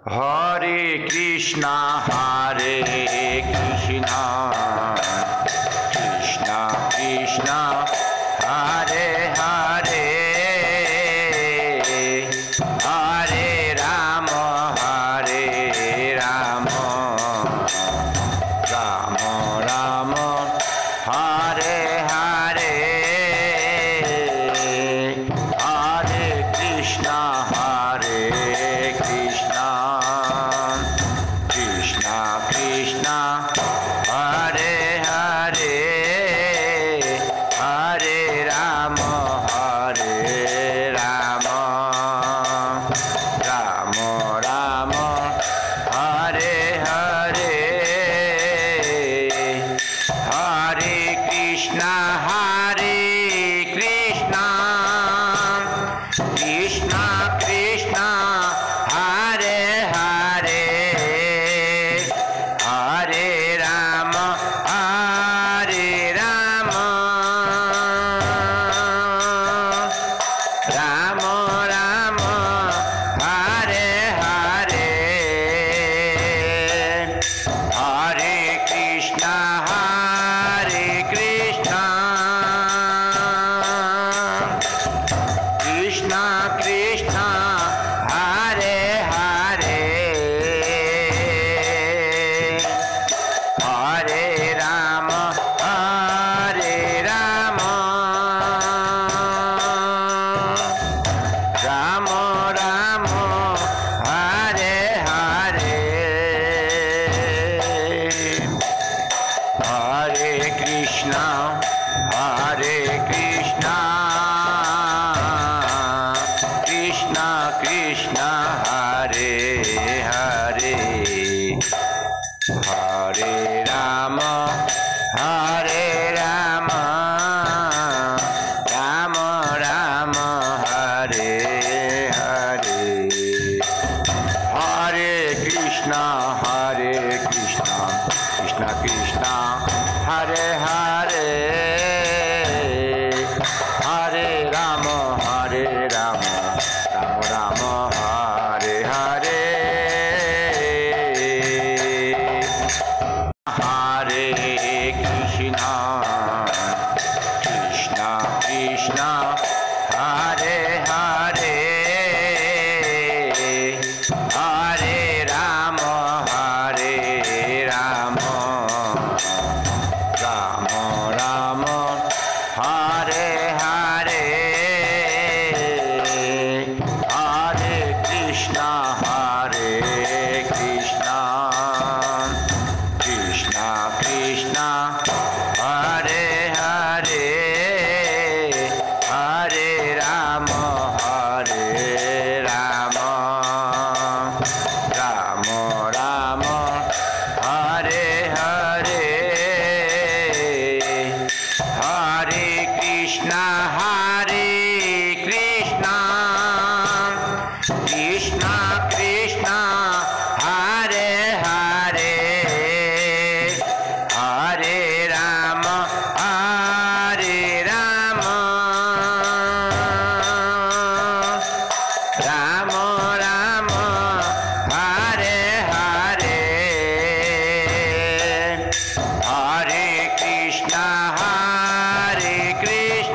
Hare Krishna, Krishna Krishna, Hare Hare, Hare Rama, Hare Rama, Rama Rama, Hare Hare, Hare Krishna, Hare Krishna, Krishna Krishna, Hare Hare, Hare Rama, Hare Rama, Rama Rama, Hare Hare, Hare Krishna, Hare Krishna, Krishna Krishna, Hare Hare, Hare Rama, Hare Rama, Rama Rama, Hare Hare, Hare Krishna, Hare Krishna, Krishna Krishna, Hare Hare, Hare Rama, Hare Rama, Rama Rama, Hare Hare, Hare Krishna, Hare Krishna, Krishna Krishna, Hare Hare, Hare Rama, Hare Rama, Rama Rama, Hare Hare, Hare Krishna, Hare Krishna, Krishna Krishna, Hare Hare, Hare Rama, Hare Rama, Rama Rama, Hare Hare, Hare Krishna, Krishna Krishna, Hare Hare, Hare Rama, Hare Rama, Rama Rama, Hare Hare, Hare Krishna, Hare Krishna, Krishna Krishna, Hare Hare, Hare Rama, Hare Rama, Rama Rama, Hare Hare, Hare Krishna, Hare Krishna, Krishna Krishna, Hare Hare, Hare Rama, Hare Rama, Rama Rama, Hare Hare, Hare Krishna, Hare Krishna,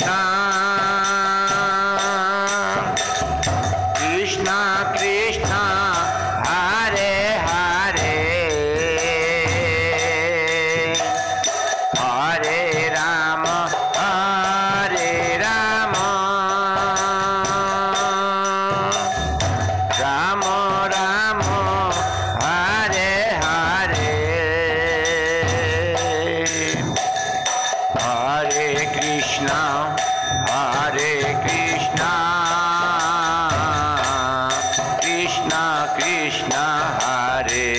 Krishna Krishna, Hare Hare, Hare Rama, Hare Rama, Rama Rama, Hare Hare, Hare Krishna, Hare Krishna, Krishna Krishna, Hare